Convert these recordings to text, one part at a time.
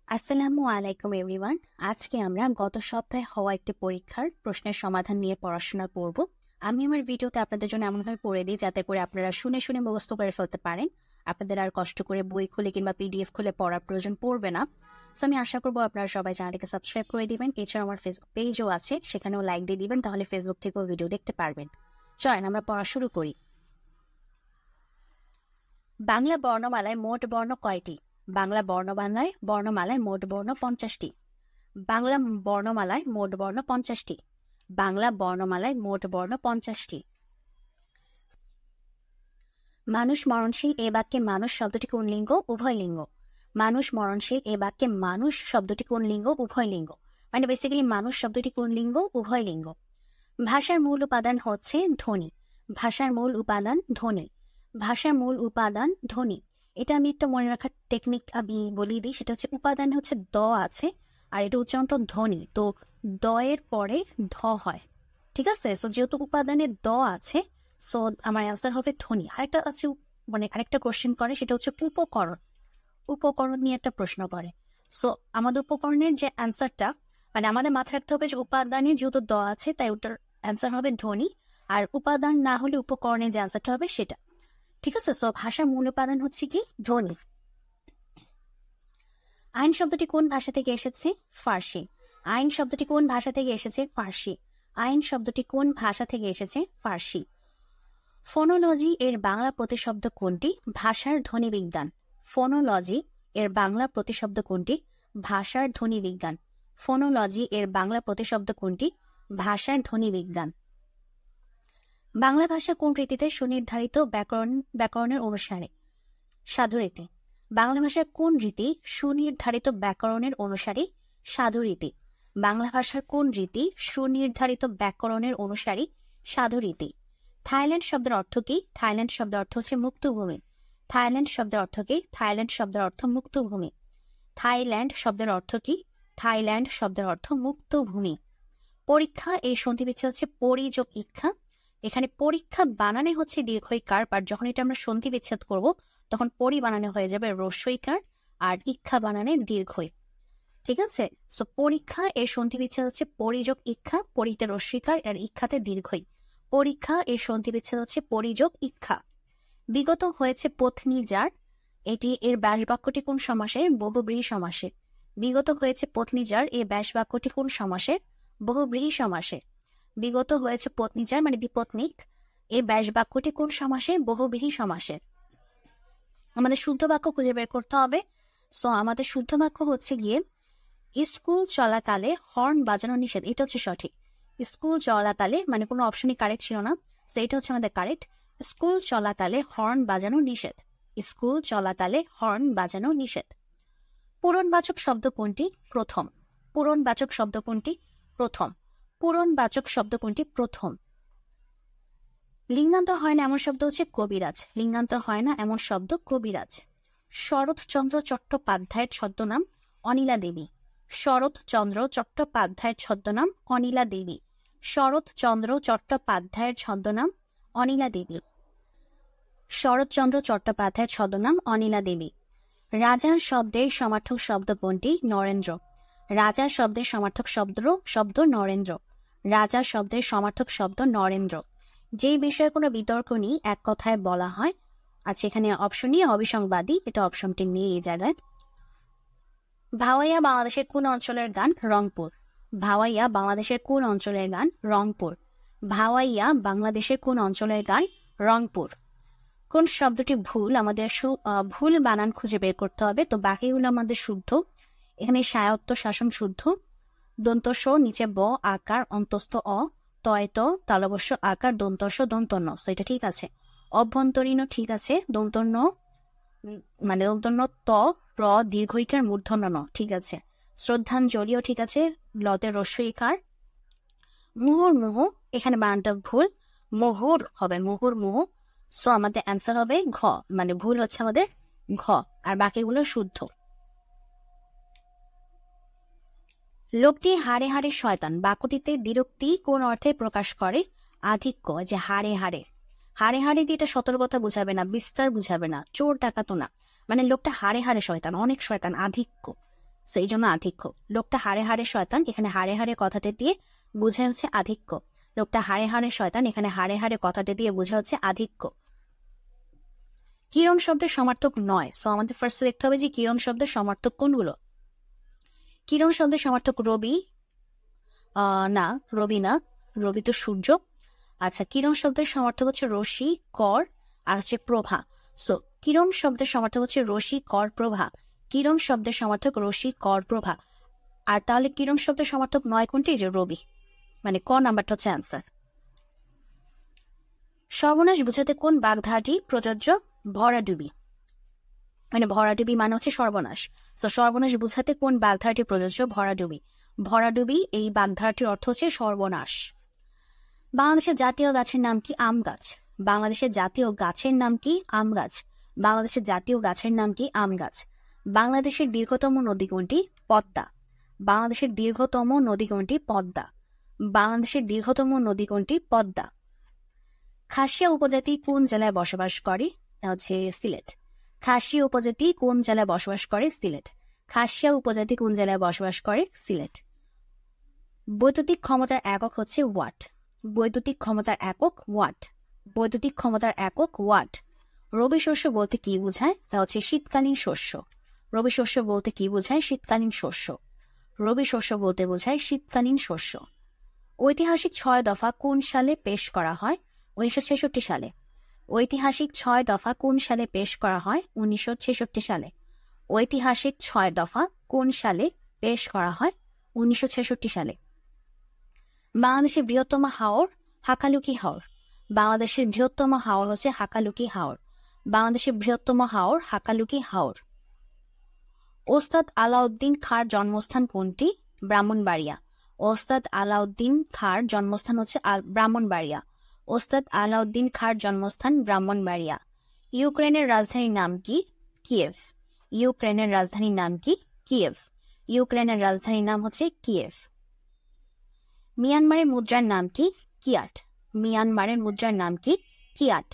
আসসালামু আলাইকুম এভরিওয়ান। আজকে আমরা গত সপ্তাহে হওয়া একটি পরীক্ষার প্রশ্নের সমাধান নিয়ে পড়াশোনা করব। আমি আমার ভিডিওতে আপনাদের জন্য এমনভাবে পড়ে দিই যাতে করে আপনারা শুনে শুনে মুখস্থ করে ফেলতে পারেন। আপনাদের আর কষ্ট করে বই খুলে কিংবা পিডিএফ খুলে পড়ার প্রয়োজন পড়বে না। সো আমি আশা করবো আপনারা সবাই চ্যানেলটিকে সাবস্ক্রাইব করে দিবেন। এছাড়া আমার ফেসবুক পেজও আছে, সেখানেও লাইক দিয়ে দিবেন, তাহলে ফেসবুক থেকেও ভিডিও দেখতে পারবেন। চলেন আমরা পড়া শুরু করি। বাংলা বর্ণমালায় মোট বর্ণ কয়টি? বাংলা বর্ণমালায় মোট বর্ণ 50টি। বাংলা বর্ণমালায় মোট বর্ণ 50টি। বাংলা বর্ণমালায় মোট বর্ণ 50টি। মানুষ মরণশীল এ বাক্যে মানুষ শব্দটি কোন লিঙ্গ? উভয় লিঙ্গ। মানুষ মরণশীল এ বাক্যে মানুষ শব্দটি কোন লিঙ্গ? উভয় লিঙ্গ। মানে বেসিক্যালি মানুষ শব্দটি কোন লিঙ্গ? উভয় লিঙ্গ। ভাষার মূল উপাদান হচ্ছে ধ্বনি। ভাষার মূল উপাদান ধ্বনি। ভাষার মূল উপাদান ধ্বনি। এটা আমি একটা মনে রাখার টেকনিক আমি বলি দিই, সেটা হচ্ছে উপাদান হচ্ছে দ আছে আর এটা উচ্চারণটা ধ্বনি, তো দ এর পরে ধ হয়, ঠিক আছে? সো যেহেতু উপাদানে দ আছে, সো আমার অ্যান্সার হবে ধ্বনি। আরেকটা আছে, মানে আরেকটা কোশ্চেন করে, সেটা হচ্ছে উপকরণ। উপকরণ নিয়ে একটা প্রশ্ন করে। সো আমাদের উপকরণের যে অ্যান্সারটা, মানে আমাদের মাথায় রাখতে হবে যে উপাদানে যেহেতু দ আছে তাই ওটার অ্যান্সার হবে ধ্বনি, আর উপাদান না হলে উপকরণের যে অ্যান্সারটা হবে সেটা, ঠিক আছে? সো ভাষার মূল উপাদান হচ্ছে কি? ধ্বনি। আইন শব্দটি কোন ভাষা থেকে এসেছে? ফার্সি। আইন শব্দটি কোন ভাষা থেকে এসেছে? ফার্সি। আইন শব্দটি কোন ভাষা থেকে এসেছে? ফার্সি। ফোনোলজি এর বাংলা প্রতিশব্দ কোনটি? ভাষার ধ্বনি বিজ্ঞান। ফোনোলজি এর বাংলা প্রতিশব্দ কোনটি? ভাষার ধ্বনি বিজ্ঞান। ফোনোলজি এর বাংলা প্রতিশব্দ কোনটি? ভাষার ধ্বনি বিজ্ঞান। বাংলা ভাষা কোন রীতিতে সুনির্ধারিত ব্যাকরণের অনুসারে? সাধুরীতি। বাংলা ভাষার কোন রীতি সুনির্ধারিত ব্যাকরণের অনুসারী? সাধুরীতি। বাংলা ভাষার কোন রীতি সুনির্ধারিত ব্যাকরণের অনুসারী? সাধুরীতি। থাইল্যান্ড শব্দের অর্থ কি? থাইল্যান্ড শব্দের অর্থ হচ্ছে মুক্তভূমি। থাইল্যান্ড শব্দের অর্থ কি? থাইল্যান্ড শব্দের অর্থ মুক্তভূমি। থাইল্যান্ড শব্দের অর্থ কি? থাইল্যান্ড শব্দের অর্থ মুক্তভূমি। পরীক্ষা এই সন্ধি বিচ্ছেদ হচ্ছে পরি যোগ ইক্ষা। এখানে পরীক্ষা বানানে হচ্ছে দীর্ঘইকার, আর যখন এটা আমরা সন্ধি বিচ্ছেদ করব তখন পরি বানানে হয়ে যাবে রস্বইকার, আর ইক্ষা বানানে দীর্ঘই, ঠিক আছে? সো পরীক্ষা এর সন্ধি বিচ্ছেদ হচ্ছে পরি যোগ ইক্ষা, পরিতে রস্বইকার আর ইক্ষাতে দীর্ঘই। পরীক্ষা এর সন্ধি বিচ্ছেদ হচ্ছে পরি যোগ ইক্ষা। বিগত হয়েছে পত্নী যার, এটি এর ব্যাস বাক্যটি কোন সমাসের? বহুব্রীহি সমাসের। বিগত হয়েছে পত্নী যার এ ব্যাস বাক্যটি কোন সমাসের? বহুব্রীহি সমাসের। বিগত হয়েছে পত্নী যার মানে বিপত্নিক, এই ব্যাস বাক্যটি কোন সমাসের? বহুব্রীহি সমাসের। আমাদের শুদ্ধ বাক্য খুঁজে বের করতে হবে। সো আমাদের শুদ্ধ বাক্য হচ্ছে গিয়ে স্কুল চলাকালে হর্ন বাজানো নিষেধ, এটা হচ্ছে সঠিক। স্কুল চলাকালে, মানে কোনো অপশনই কারেক্ট ছিল না, সো এটা হচ্ছে আমাদের কারেক্ট। স্কুল চলাকালে হর্ন বাজানো নিষেধ। স্কুল চলাকালে হর্ন বাজানো নিষেধ। পূরণবাচক শব্দ কোনটি? প্রথম। পূরণবাচক শব্দ কোনটি? প্রথম। পূরণবাচক শব্দ কোনটি? প্রথম। লিঙ্গান্তর হয় না এমন শব্দ হচ্ছে কবিরাজ। লিঙ্গান্তর হয় না এমন শব্দ কবিরাজ। শরৎচন্দ্র চট্টোপাধ্যায়ের ছদ্মনাম অনিলা দেবী। শরৎচন্দ্র চট্টোপাধ্যায়ের ছদ্মনাম অনিলা দেবী। শরৎচন্দ্র চট্টোপাধ্যায়ের ছদ্মনাম অনিলা দেবী। শরৎচন্দ্র চট্টোপাধ্যায়ের ছদ্মনাম অনিলা দেবী। রাজা শব্দের সমার্থক শব্দ কোনটি? নরেন্দ্র। রাজা শব্দের সমার্থক শব্দ নরেন্দ্র। রাজা শব্দের সমার্থক শব্দ নরেন্দ্র। যে বিষয়ে কোনো বিতর্ক নেই, এক কথায় বলা হয়। আচ্ছা, এখানে অপশন নিয়ে অবিসংবাদী, এটা অপশনটি নিয়ে এই জায়গায়। ভাওয়াইয়া বাংলাদেশের কোন অঞ্চলের গান? রংপুর। ভাওয়াইয়া বাংলাদেশের কোন অঞ্চলের গান? রংপুর। ভাওয়াইয়া বাংলাদেশের কোন অঞ্চলের গান? রংপুর। কোন শব্দটি ভুল? আমাদের ভুল বানান খুঁজে বের করতে হবে। তো বাকিগুলো আমাদের শুদ্ধ। এখানে সায়ত্ব শাসন শুদ্ধ। দন্তস্ব নিচে ব আকার অন্তস্থ অ, তয়ত তালবস্য আকার দন্তস্ব দন্তন্য, সো এটা ঠিক আছে। অভ্যন্তরীণ ঠিক আছে। দন্তন্য মানে দন্তন্য ত প্র দীর্ঘইকার মূর্ধন্য ন, ঠিক আছে। শ্রদ্ধাঞ্জলিও ঠিক আছে, লতে রস্বইকার। মুহুর্মুহু এখানে বানানটা ভুল, মুহুর হবে মুহুর্মুহু। সো আমাদের অ্যান্সার হবে ঘ, মানে ভুল হচ্ছে আমাদের ঘ, আর বাকিগুলো শুদ্ধ। লোকটি হাড়ে হাড়ে শয়তান বাক্যটিতে দ্বিরুক্তি কোন অর্থে প্রকাশ করে? আধিক্য। যে হাড়ে হাড়ে, হাড়ে হাড়ে দিয়ে এটা সতর্কতা বুঝাবে না, বিস্তার বুঝাবে না, চোর ডাকাতো না, মানে লোকটা হাড়ে হাড়ে শয়তান, অনেক শয়তান, আধিক্য। সেই জন্য আধিক্য। লোকটা হাড়ে হাড়ে শয়তান, এখানে হাড়ে হাড়ে কথাটা দিয়ে বোঝা হচ্ছে আধিক্য। লোকটা হাড়ে হাড়ে শয়তান, এখানে হাড়ে হাড়ে কথাটা দিয়ে বোঝা হচ্ছে আধিক্য। কিরণ শব্দের সমার্থক নয়, সো আমাদের ফার্স্টে দেখতে হবে যে কিরণ শব্দের সমার্থক কোনগুলো। কিরণ শব্দের সমার্থক রবি, না রবি না, রবি তো সূর্য। আচ্ছা, কিরণ শব্দের সমার্থক হচ্ছে রশ্মি, কর আর হচ্ছে প্রভা। সো কিরণ শব্দের সমার্থক হচ্ছে রশ্মি, কর, প্রভা। কিরণ শব্দের সমার্থক রশ্মি, কর, প্রভা। আর তাহলে কিরণ শব্দের সমার্থক নয় কোনটি? যে রবি, মানে ক নাম্বারটা হচ্ছে অ্যান্সার। সর্বনাশ বুঝাতে কোন বাগধারাটি প্রযোজ্য? ভরাডুবি, মানে ভরাডুবি মানে হচ্ছে সর্বনাশ। তো সর্বনাশ বুঝাতে কোন বাগধারাটি প্রযোজ্য? ভরাডুবি। ভরাডুবি এই বাগধারাটির অর্থ হচ্ছে সর্বনাশ। বাংলাদেশের জাতীয় গাছের নাম কি? আম গাছ। বাংলাদেশের জাতীয় গাছের নাম কি? আম গাছ। বাংলাদেশের জাতীয় গাছের নাম কি? আম গাছ। বাংলাদেশের দীর্ঘতম নদী কোনটি? পদ্মা। বাংলাদেশের দীর্ঘতম নদী কোনটি? পদ্মা। বাংলাদেশের দীর্ঘতম নদী কোনটি? পদ্মা। খাসিয়া উপজাতি কোন জেলায় বসবাস করে? তা হচ্ছে সিলেট। খাসিয়া উপজাতি কোন জেলায় বসবাস করে? সিলেট। খাসিয়া উপজাতি কোন জেলায় বসবাস করে? সিলেট। বৈদ্যুতিক ক্ষমতার একক হচ্ছে ওয়াট। বৈদ্যুতিক ক্ষমতার একক ওয়াট। বৈদ্যুতিক ক্ষমতার একক ওয়াট। রবি শস্য বলতে কি বোঝায়? তা হচ্ছে শীতকালীন শস্য। রবি শস্য বলতে কি বোঝায়? শীতকালীন শস্য। রবি শস্য বলতে বোঝায় শীতকালীন শস্য। ঐতিহাসিক 6 দফা কোন সালে পেশ করা হয়? 1966 সালে। ঐতিহাসিক 6 দফা কোন সালে পেশ করা হয়? 1966 সালে। ঐতিহাসিক 6 দফা কোন সালে পেশ করা হয়? 1966 সালে। বাংলাদেশের বৃহত্তম হাওর হাকালুকি হাওর। বাংলাদেশের বৃহত্তম হাওর হচ্ছে হাকালুকি হাওর। বাংলাদেশের বৃহত্তম হাওর হাকালুকি হাওর। ওস্তাদ আলাউদ্দিন খাঁর জন্মস্থান কোনটি? ব্রাহ্মণবাড়িয়া। ওস্তাদ আলাউদ্দিন খাঁর জন্মস্থান হচ্ছে ব্রাহ্মণবাড়িয়া। ওস্তাদ আলাউদ্দিন খাঁর জন্মস্থান ব্রাহ্মণবাড়িয়া। ইউক্রেনের রাজধানীর নাম কি? কিয়েভ। ইউক্রেনের রাজধানীর নাম কি? কিয়েভ। ইউক্রেনের রাজধানীর নাম হচ্ছে কিয়েভ। মিয়ানমারের মুদ্রার নাম কি? কিয়াট। মিয়ানমারের মুদ্রার নাম কি? কিয়াট।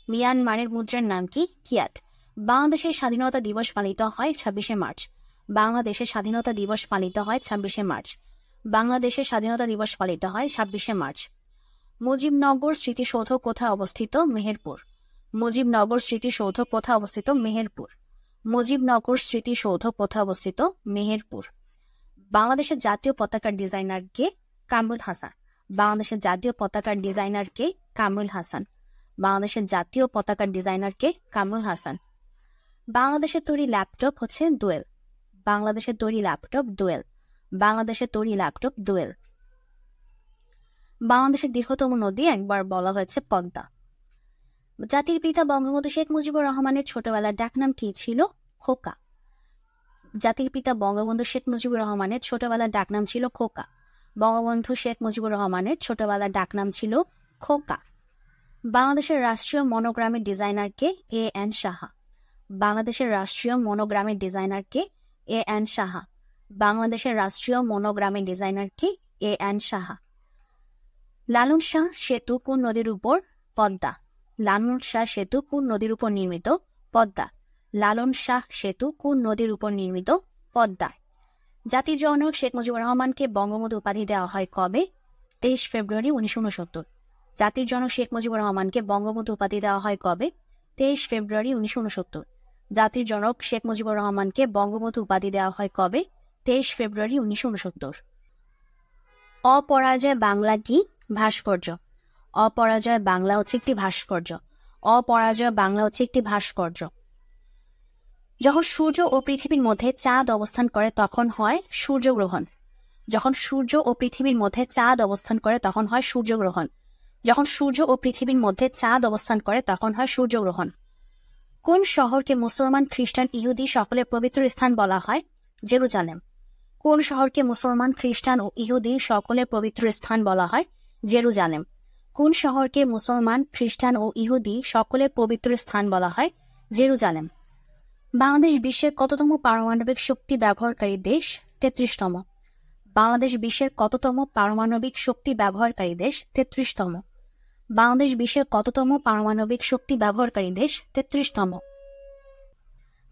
মিয়ানমারের মুদ্রার নাম কি? কিয়াট। বাংলাদেশের স্বাধীনতা দিবস পালিত হয় 26শে মার্চ। বাংলাদেশের স্বাধীনতা দিবস পালিত হয় 26শে মার্চ। বাংলাদেশের স্বাধীনতা দিবস পালিত হয় 26শে মার্চ। মুজিবনগর স্মৃতিসৌধ কোথায় অবস্থিত? মেহেরপুর। মুজিবনগর স্মৃতিসৌধ কোথায় অবস্থিত? মেহেরপুর। মুজিবনগর স্মৃতিসৌধ কোথায় অবস্থিত? মেহেরপুর। বাংলাদেশের জাতীয় পতাকার ডিজাইনার কে? কামরুল হাসান। বাংলাদেশের জাতীয় পতাকার ডিজাইনার কে? কামরুল হাসান। বাংলাদেশের জাতীয় পতাকার ডিজাইনার কে? কামরুল হাসান। বাংলাদেশের তৈরি ল্যাপটপ হচ্ছে ডুয়েল। বাংলাদেশের তৈরি ল্যাপটপ ডুয়েল। বাংলাদেশের তৈরি ল্যাপটপ ডুয়েল। বাংলাদেশের দীর্ঘতম নদী একবার বলা হয়েছে পদ্মা। জাতির পিতা বঙ্গবন্ধু শেখ মুজিবুর রহমানের ছোটবেলার ডাকনাম কি ছিল? খোকা। জাতির পিতা বঙ্গবন্ধু শেখ মুজিবুর রহমানের ছোটবেলার ডাকনাম ছিল খোকা। বঙ্গবন্ধু শেখ মুজিবুর রহমানের ছোটবেলার ডাকনাম ছিল খোকা। বাংলাদেশের রাষ্ট্রীয় মনোগ্রামের ডিজাইনার কে? A N Saha. বাংলাদেশের রাষ্ট্রীয় মনোগ্রামের ডিজাইনার কে? A N Saha. বাংলাদেশের রাষ্ট্রীয় মনোগ্রামের ডিজাইনার কে? A N Saha. লালন শাহ সেতু কোন নদীর উপর? পদ্মা। লালন শাহ সেতু কোন নদীর উপর নির্মিত? পদ্মা। লালন শাহ সেতু কোন নদীর উপর নির্মিত? পদ্মা। জাতির জনক শেখ মুজিবুর রহমানকে বঙ্গবন্ধু উপাধি দেওয়া হয় কবে? 23 ফেব্রুয়ারি 1969। জাতির জনক শেখ মুজিবুর রহমানকে বঙ্গবন্ধু উপাধি দেওয়া হয় কবে? 23 ফেব্রুয়ারি 1969। জাতির জনক শেখ মুজিবুর রহমানকে বঙ্গবন্ধু উপাধি দেওয়া হয় কবে? 23 ফেব্রুয়ারি 1969। অপরাজয় বাংলা কি? ভাস্কর্য। অপরাজয় বাংলা হচ্ছে একটি ভাস্কর্য। অপরাজয় বাংলা হচ্ছে একটি ভাস্কর্য। যখন সূর্য ও পৃথিবীর মধ্যে চাঁদ অবস্থান করে তখন হয় সূর্যগ্রহণ। যখন সূর্য ও পৃথিবীর মধ্যে চাঁদ অবস্থান করে তখন হয় সূর্যগ্রহণ। যখন সূর্য ও পৃথিবীর মধ্যে চাঁদ অবস্থান করে তখন হয় সূর্যগ্রহণ। কোন শহরকে মুসলমান, খ্রিস্টান, ইহুদি সকলের পবিত্র স্থান বলা হয়? জেরুজালেম। কোন শহরকে মুসলমান, খ্রিস্টান ও ইহুদি সকলের পবিত্র স্থান বলা হয়? জেরুজালেম। কোন শহরকে মুসলমান, খ্রিস্টান ও ইহুদি সকলের পবিত্র স্থান বলা হয়? জেরুজালেম। বাংলাদেশ বিশ্বের কততম পারমাণবিক শক্তি ব্যবহারকারী দেশ? 33তম। বাংলাদেশ বিশ্বের কততম পারমাণবিক শক্তি ব্যবহারকারী দেশ? 33তম। বাংলাদেশ বিশ্বের কততম পারমাণবিক শক্তি ব্যবহারকারী দেশ? 33তম।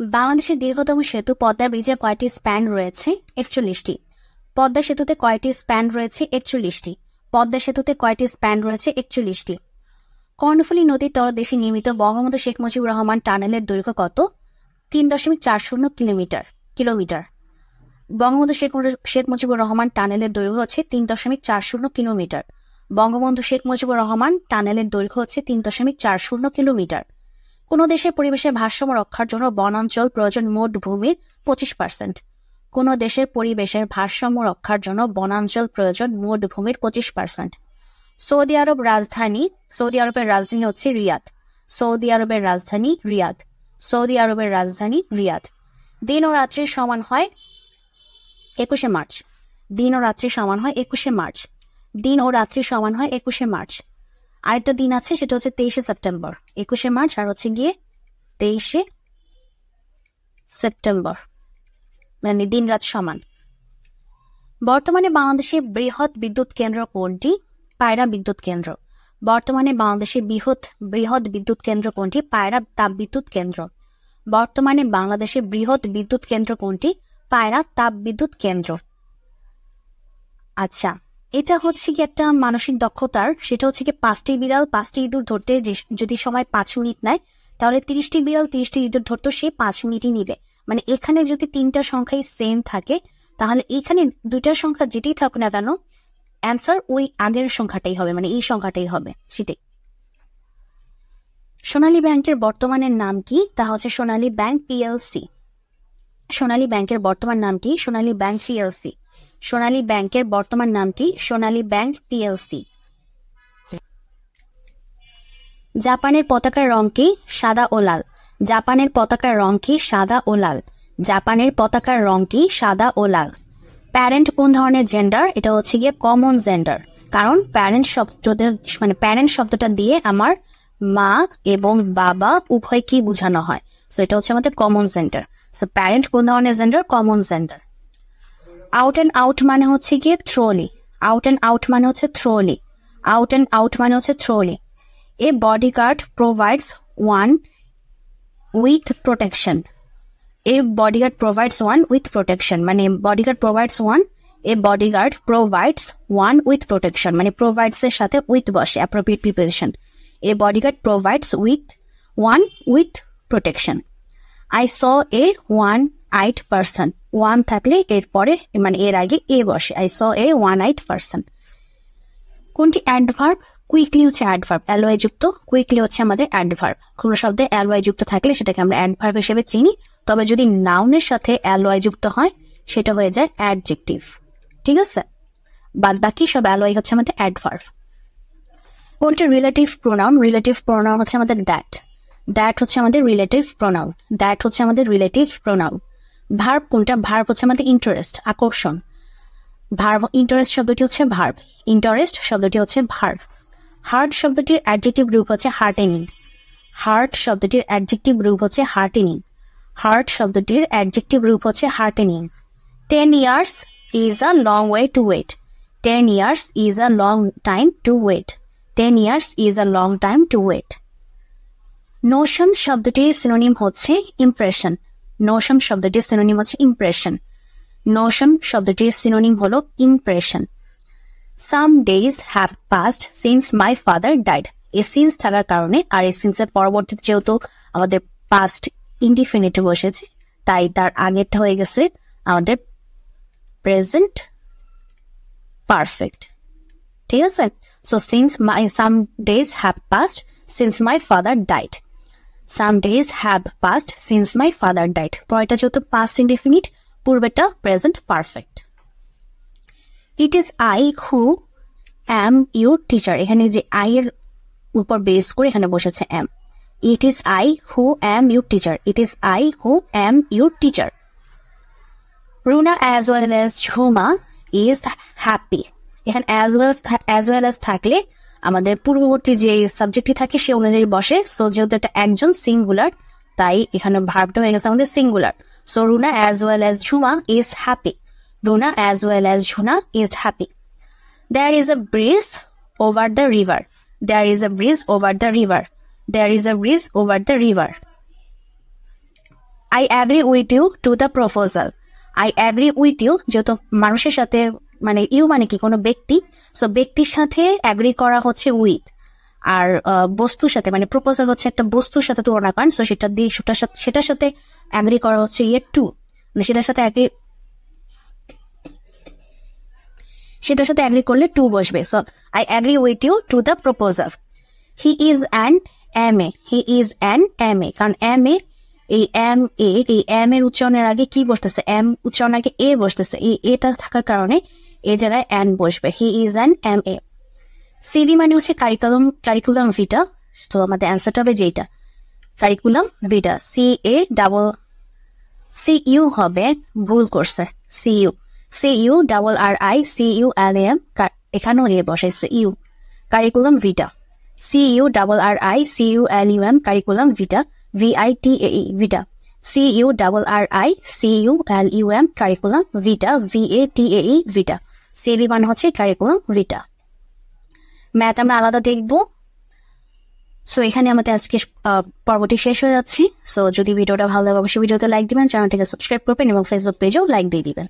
বাংলাদেশের দীর্ঘতম সেতু পদ্মা ব্রিজে কয়টি স্প্যান রয়েছে? 41টি। পদ্মা সেতুতে কয়টি স্প্যান রয়েছে? 41টি। পদ্মা সেতুতে কয়টি স্প্যান রয়েছে? 41টি। কর্ণফুলী নদীর তলদেশে নির্মিত বঙ্গবন্ধু শেখ মুজিবুর রহমান টানেলের দৈর্ঘ্য কত? 3.40 কিলোমিটার। বঙ্গবন্ধু শেখ মুজিবুর রহমান টানেলের দৈর্ঘ্য হচ্ছে 3.40 কিলোমিটার। বঙ্গবন্ধু শেখ মুজিবুর রহমান টানেলের দৈর্ঘ্য হচ্ছে 3.40 কিলোমিটার। কোন দেশের পরিবেশের ভারসাম্য রক্ষার জন্য বনাঞ্চল প্রয়োজন মোট ভূমির 25%? কোন দেশের পরিবেশের ভারসাম্য রক্ষার জন্য বনাঞ্চল প্রয়োজন মোট ভূমির 25%? সৌদি আরবের রাজধানী হচ্ছে রিয়াদ। সৌদি আরবের রাজধানী রিয়াদ। দিন ও রাত্রির সমান হয় 21শে মার্চ। দিন ও রাত্রি সমান হয় 21শে মার্চ। আরেকটা দিন আছে, সেটা হচ্ছে 23শে সেপ্টেম্বর। 21শে মার্চ আর হচ্ছে গিয়ে 23শে সেপ্টেম্বর, মানে দিন রাত সমান। বর্তমানে বাংলাদেশের বৃহৎ বিদ্যুৎ কেন্দ্র কোনটি? পায়রা বিদ্যুৎ কেন্দ্র। বর্তমানে বাংলাদেশের বৃহৎ বিদ্যুৎ কেন্দ্র কোনটি? পায়রা তাপবিদ্যুৎ কেন্দ্র। বর্তমানে বাংলাদেশের বৃহৎ বিদ্যুৎ কেন্দ্র কোনটি? পায়রা তাপবিদ্যুৎ কেন্দ্র। আচ্ছা, এটা হচ্ছে কি একটা মানসিক দক্ষতার, সেটা হচ্ছে কি 5টি বিড়াল 5টি ইঁদুর ধরতে যদি সময় 5 মিনিট নেয়, তাহলে 30টি বিড়াল 30টি ইঁদুর ধরতে সে 5 মিনিটই নিবে। মানে এখানে যদি 3টা সংখ্যাই সেম থাকে, তাহলে এখানে 2টার সংখ্যা যেটাই থাকুক না কেন, অ্যান্সার ওই আগের সংখ্যাটাই হবে, মানে এই সংখ্যাটাই হবে, সেটাই। সোনালী ব্যাংকের বর্তমানের নাম কি? তা হচ্ছে সোনালী ব্যাংক পিএলসি। সোনালী ব্যাংকের বর্তমান নাম কি? সোনালী ব্যাংক পিএলসি। সোনালী ব্যাংকের বর্তমান নাম কি? সোনালী ব্যাংক পিএলসি। জাপানের পতাকার রং কি? সাদা ও লাল। জাপানের পতাকার রং কি? সাদা ও লাল। জাপানের পতাকার রং কি? সাদা ও লাল। প্যারেন্ট কোন ধরনের জেন্ডার? এটা হচ্ছে গিয়ে কমন জেন্ডার, কারণ প্যারেন্ট শব্দটা দিয়ে আমার মা এবং বাবা উভয় কি বোঝানো হয়, সো এটা হচ্ছে আমাদের কমন জেন্ডার। সো প্যারেন্ট কোন ধরনের gender? Common gender. Out and out মানে হচ্ছে গিয়ে থ্রোলি। আউট অ্যান্ড আউট মানে হচ্ছে থ্রোলি। আউট অ্যান্ড আউট মানে হচ্ছে thoroughly. A bodyguard provides one with protection. A bodyguard provides one with protection, মানে bodyguard provides one, a bodyguard provides one with protection, মানে provides এর সাথে with বসে, appropriate preposition. A bodyguard provides one with protection. I saw a one-eyed person। One থাকলে এরপরে, মানে এর আগে এ বসে। I saw a one-eyed person। কোনটি অ্যাডভার্ব? কুইকলি হচ্ছে অ্যাডভার্ব, অ্যালওয়াই যুক্ত। কুইকলি হচ্ছে আমাদের অ্যাডভার্ব। কোনো শব্দে অ্যালওয়াই যুক্ত থাকলে সেটাকে আমরা অ্যাডভার্ব হিসেবে চিনি, তবে যদি নাউনের সাথে অ্যালওয়াই যুক্ত হয় সেটা হয়ে যায় অ্যাডজেক্টিভ। ঠিক আছে, বাদ বাকি সব অ্যালওয়াই হচ্ছে আমাদের অ্যাডভার্ব। কোনটি রিলেটিভ প্রোনাউন? রিলেটিভ প্রোনাউন হচ্ছে আমাদের দ্যাট। দ্যাট হচ্ছে আমাদের রিলেটিভ প্রোনাউন। দ্যাট হচ্ছে আমাদের রিলেটিভ প্রোনাউন। ভার্ব কোনটা? ভার্ব হচ্ছে আমাদের ইন্টারেস্ট, আকর্ষণ। ভার্ব, ইন্টারেস্ট শব্দটি হচ্ছে ভার্ব। ইন্টারেস্ট শব্দটি হচ্ছে ভার্ব। হার্ট শব্দটির অ্যাডজেক্টিভ রূপ হচ্ছে হার্টেনিং। হার্ট শব্দটির অ্যাডজেক্টিভ রূপ হচ্ছে হার্টেনিং। হার্ট শব্দটির অ্যাডজেক্টিভ রূপ হচ্ছে heartening. 10 years is a long way to wait. 10 years is a long time to wait. 10 years is a long time to wait. Notion শব্দটির সিনোনিম হচ্ছে ইমপ্রেশন। নোশন শব্দটির synonym হচ্ছে impression. Notion শব্দটির synonym হলো impression. Some days have passed since my father died. এই since থাকার কারণে, আর এই সিন্সের পরবর্তীতে যেহেতু আমাদের পাস্ট ইনডিফিনিটিভ বসেছে, তাই তার আগেরটা হয়ে গেছে আমাদের প্রেজেন্ট পারফেক্ট। ঠিক আছে, so some days have passed since my father died. Some days have passed since my father died. পরেরটা যেহেতু পাস্ট ইনডিফিনিট, পূর্বেরটা present perfect. It is I who am your teacher. এখানে যে আই এর উপর base করে এখানে বসেছে am. It is I who am your teacher. It is I who am your teacher. Runa as well as Jhuma is happy. এখানে as well as থাকলে আমাদের পূর্ববর্তী যে সাবজেক্টটি থাকে সে অনুযায়ী বসে। সো যেহেতু এটা একজন সিঙ্গুলার, তাই এখানে ভার্বটা হয়ে গেছে আমাদের singular. So Runa as well as Jhuma is happy. Runa as well as Jhuna is happy. There is a breeze over the river. There is a breeze over the river. There is a breeze over the river. I agree with you to the proposal. I agree with you, যেহেতু মানুষের সাথে মানে you মানে কি কোনো ব্যক্তি, so ব্যক্তির সাথে অ্যাগ্রি করা হচ্ছে উইথ, আর বস্তুর সাথে মানে প্রপোজাল হচ্ছে একটা বস্তুর সাথে তুলনা করেন, সো সেটা দিয়ে সেটার সাথে অ্যাগ্রি করা হচ্ছে টু, মানে সেটার সাথে অ্যাগ্রি করলে টু বসবে। So I agree with you to the proposal. He is an M A, he is an M A, কারণ এম এ, এই এম এর উচ্চারণের আগে কি বসতেছে, এম উচ্চারণের আগে এ বসতেছে, এই এটা থাকার কারণে এই জায়গায় অ্যান বসবে। He is an M A. CV মানে হচ্ছে কারিকুলাম ভিটা, তো আমাদের অ্যান্সারটা হবে যেটা কারিকুলাম ভিটা। CU হবে, ভুল করছে, CURRICULAM, এখানেও এ বসাইছে U, curriculum vitae. CURRICULUM, curriculum vitae, VITAE, vitae. CURRICULUM, curriculum vitae, VATAE, vitae. CV মানে হচ্ছে কারিকুলাম ভিটা। ম্যাথ আমরা আলাদা দেখবো। সো এখানে আমাদের আজকে পর্বটি শেষ হয়ে যাচ্ছে। সো যদি ভিডিওটা ভালো লাগে অবশ্যই ভিডিওতে লাইক দিবেন, চ্যানেলটিকে সাবস্ক্রাইব করবেন এবং ফেসবুক পেজেও লাইক দিয়ে দিবেন।